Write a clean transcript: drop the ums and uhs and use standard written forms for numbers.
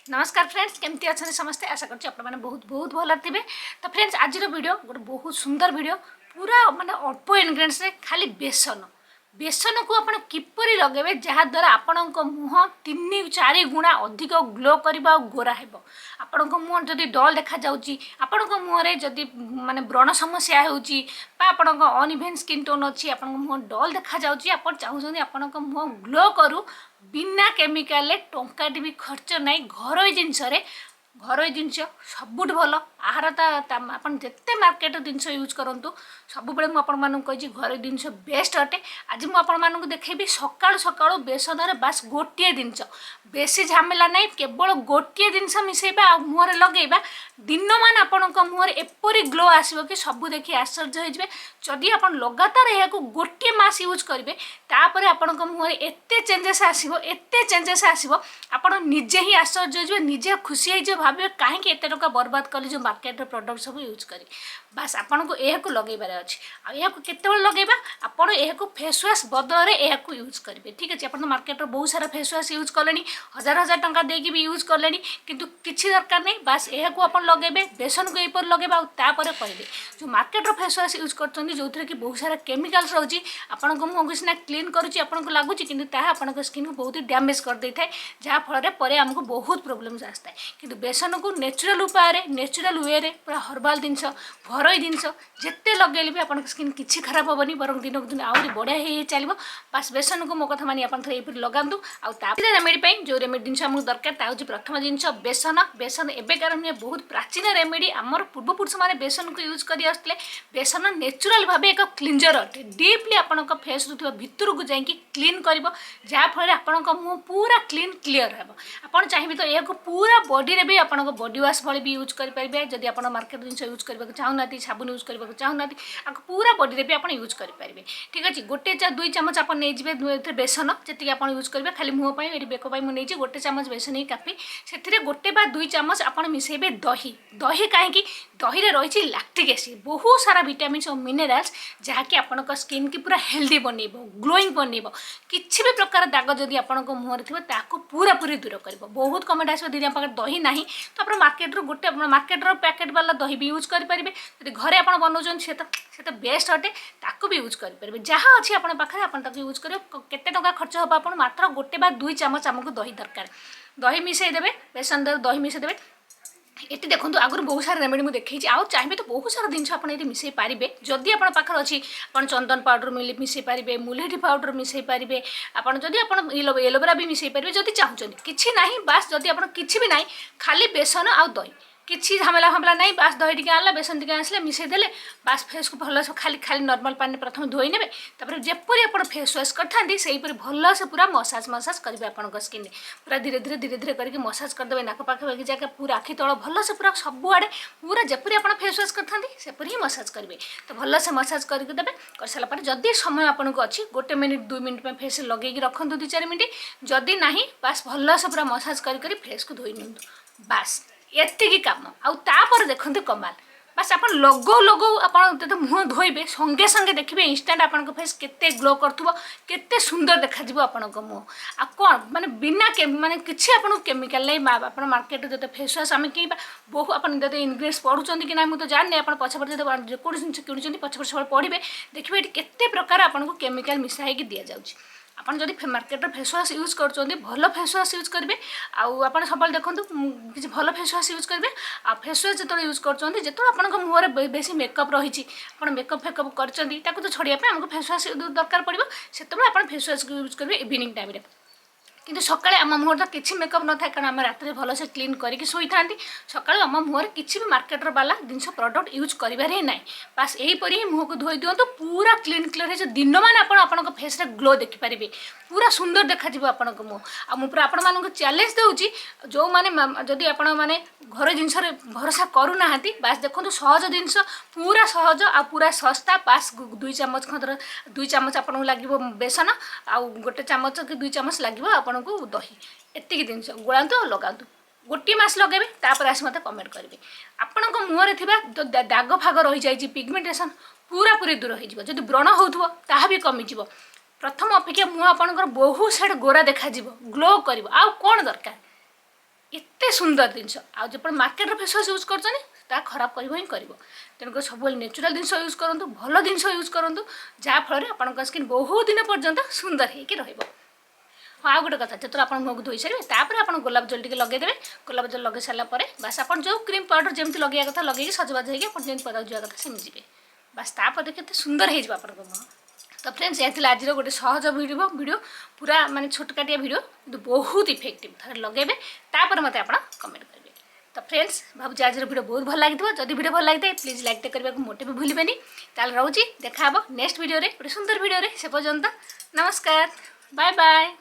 नमस्कार फ्रेंड्स, केमती अच्छा समस्ते आशा करने बहुत बहुत भल थे। तो फ्रेंड्स आज वीडियो गोटे बहुत सुंदर वीडियो पूरा माने अल्प इनग्रेडिएंट्स रे खाली बेसन बेसन को आप किपरि लगे जहाद्वारा आपण मुह 3-4 गुणा अधिक ग्लो करवा और गोरा हो। आपण मुह जदि डल देखा जाउची, आपण मुहरे जदि माने व्रण समस्या होउची बा आपण अनइवेन स्किन टोन अच्छी, आपण मुह डल देखा जाउची, आपण चाहूछन आपण मुह ग्लो करू बिना केमिकाल टंकाटी भी खर्च नहीं। घरोई जिनस घरोई जिनस सबुठ भल आहार आपन जिते मार्केट जिनस यूज करूँ सब मुझे घरोई जिनस बेस्ट अटे। आज मुझे देखी सकाळु सकाळु बेसन बास गोटे जिनस बेसी झमेला नहीं, केवल गोटे जिनस मिसेबा आ मुहर लगेबा दिन मान आपण मुहर एपरी ग्लो आसो कि सब देखी आश्चर्य होइबे। जदि आप लगातार यह गोटे मास यूज करेंगे तापर आपण मुहर एते चेंजेस आसो एते चेंजेस आसो आपण निजे ही आश्चर्य हो, निजे खुशी हो भावे कहीं एत टका बर्बाद कली जो मार्केट प्रोडक्ट सब यूज करी। बास आपन को यह लगेबार अच्छे आते लगेबा आपण यह फेस वाश बदल यह यूज करेंगे। ठीक अच्छे, आप मार्केट बहुत सारा फेस वाश यूज कले, हजार हजार टंका देकी भी यूज कले, किंतु किसी दरकार नहीं। बास यह आप लगे बेसन को यपर लगे कहे जो मार्केट फेस वाश यूज कर जो थे कि बहुत सारा केमिकल्स रोचे आपण मुह को सीना क्लीन करुच्ची आपको लगुच कि आपण स्किन को बहुत ही डैमेज कर दे था, जहाँफल पर आमको बहुत प्रोब्लेम्स आसता है। कि बेसन को नेचुरल उपाय नेचुरल वे पूरा हर्बाल जिनस घरोई जिनस जिते लगे भी आप स्किन किसी खराब हेनी, बरं दिन को दिन आहरी बढ़िया हो चलो। बास बेसन को मो कथा मानी आप लगातु आते रेमेडी जो रेमेडी जिन आमको दरकार हूँ प्रथम जिनस बेसन। बेसन एवेकार नुहे बहुत प्राचीन रेमेडी, आमर पूर्वपुरुष मैंने बेसन को यूज कर आसते। बेसन नेचुरल भाव एक क्लींजर अटे, डीपली आपण फेस रू भितर को जाकि क्लीन कर जहाँफल आपण मुँह पूरा क्लीन क्लीयर हे। आप चाहिए तो यह पूरा बॉडी रे भी आप बॉडी वाश भाई भी यूज करेंगे। जदि आप मार्केट जिन यूज करने चाहूना, साबुन यूज करने चाहूना, आपको पूरा बॉडी रे भी आप यूज करेंगे। ठीक अच्छे, गोटे 2 चामच आप नहीं बेसन जी आप यूज करेंगे खाली मुँह ये बेक मुझे गोटे चामच बेसन ही कापी से गोटे बा 2 चामच आप मिसेबे दही। दही कहीं दही रे रही लैक्टिक एसिड बहुत सारा विटामिन और मिनरल्स जहाँकि आपण स्किन की पूरा हेल्दी बनइब ग्लोइंग बनइब। किसी भी प्रकार दाग जदि आपण मुहर थी पूरा पूरी दूर कर। बहुत कमेंट आस दीदी पाखे दही ना तो आप मार्केट रू गोटे मार्केट पैकेट वाला दही भी यूज करेंगे। जब घरे आप बनाऊँ से तो बेस्ट अटे, ताको भी यूज करेंगे। जहाँ अच्छी आप पाखे आप यूज करेंगे। केते टंका खर्च हम आप मात्र गोटे बा 2 चामच आमको दही दरकार। दही मिसईदेवे बेसन दही मिसईदेवे। ये देखो आगुरी बहुत सारा रेमेडी मुझे देखी आउ चाहिए तो बहुत सारा जिन आप मिसई पारे। जदि आप पाखे अच्छी आप चंदन पाउडर मिसई पारे, मुलेठी पाउडर मिसई पारे, जदि आप एलोवेरा भी मिसई पारे जदि चाहते किसी ना। बास जदि आप किसी भी ना खाली बेसन आउ दही किसी झमेला फमेला नहीं। बास दही टी आनला बेसन टी आसले मिसईदेले बास फेस को भल से खाली खाली नर्माल पानी प्रथम धोई ने जपरी आप फेस वाश करते से भल से पूरा मसाज मसाज करेंगे। आप स्किन पूरा धीरे धीरे धीरे धीरे करके मसाज करदे नाक पाखे जगह पूरा आखि तल भल से पूरा सबुआड़े पूरा जपरी आप फेस वाश करते सेपरी ही मसाज करेंगे। तो भल से मसाज करके देवे कर सारापर जदि समय आपको अच्छी 1 मिनिट 2 मिनिट में फेस लगे रखु 2-4 मिनिट जदि ना बास भल से पूरा मसाज कर फेस को धोई नि बास एति काम आपर देखते कमाल। बास आप लगो लगो आप मुँह धोइबे संगे संगे देखिए इंस्टाट आप फेस केते ग्लो करुव केते सुंदर देखा आपण मुँह आ कौन माने बिना माने किसी आपको केमिकल नहीं। आप मार्केट जो फेस वाश आम कि बहुत आप इनग्रेडिएंट्स पढ़ुं कि ना मुझे तो जानी आप पछपटे जो जिन किणुच्च पछपटे सब पढ़े देखिए केते प्रकार आपको केमिकल मिसाई दि जाऊँगी। आप जब मार्केट फेस वाश यूज कर भल फेस वाश यूज करेंगे। आप सब देखो किसी भल फेस वाश यूज करेंगे। आ फेस वाश जो यूज कर जो आप मुहर बेसी मेकअप रही मेकअप फेकअप कर तो छड़ाई आमको फेस वाश दरकार पड़ो से आप फेस वाश यूज करेंगे इवनिंग टाइम रे। किंतु सकाଳେ आम मुहर तो किसी मेकअप न था कारण आम रात भल से क्लीन करके शोई था। सकाळु आम मुहर किसी भी मार्केटर वाला जिन प्रडक्ट यूज करें ही ना। बास यहीपर ही मुँह को धोई दिंतु पूरा क्लीन क्लीयर हो दिन मान आप फेस ग्लो देखिपारे पूरा सुंदर देखा आपण मुँह। आ पूरा आपण चैलेंज दूसरी जो मैंने जदि आपण मैंने घर जिन भरोसा करूना बास देखो सहज जिनस पूरा सहज आ पूरा सस्ता। बास 2 चामच खंडर 2 चामच आपको लगे बेसन आ गोटे चामच कि 2 चामच लगे आपको दही एति जिन गोलातु लगातु गोटे मस लगे तापर आस मत कमेंट करेंगे। आपण मुहर जो दाग फाग रही जाए पिगमेंटेशन पूरा पूरी दूर हो जब व्रण हो भी कमिज। प्रथम अपेक्षा मुँह आपंकर बहुत साइड गोरा देखा ग्लो कर कौन दरकार एत एते सुंदर जिनस आज मार्केट फेस वाश यूज कर खराब कर ही कर तेणुक सब नेचुरल जिन यूज करूँ भल जिन यूज करूँ जहाँफल आप स्किन बहुत दिन पर्यंत सुंदर हो हाँ गोटे कथा जो आप मुख धोई सारे आप गोलाप जल टे लगेदेवे गोलाप जल लगे सारापर बास आप जो क्रीम पाउडर जमी लगे कथा लगे सजबाज होकर जमी पदा जावा कथा सेम जी बास तापर के सुंदर हो मुह तो फ्रेंड्स यह आज गोटे सहज वीडियो पूरा माने छोटकाटिया वीडियो कि बहुत इफेक्टिव थे लगे तापर मत आप कमेंट करेंगे तो फ्रेंड्स भावुँ आज वीडियो बहुत भल लगी जब वीडियो भल लगी प्लीज लाइक करने को मोटे भी भूलें ताल रोचे देखा नेक्स्ट वीडियो गोटे सुंदर वीडियो से पर्यंत नमस्कार बाय बाय।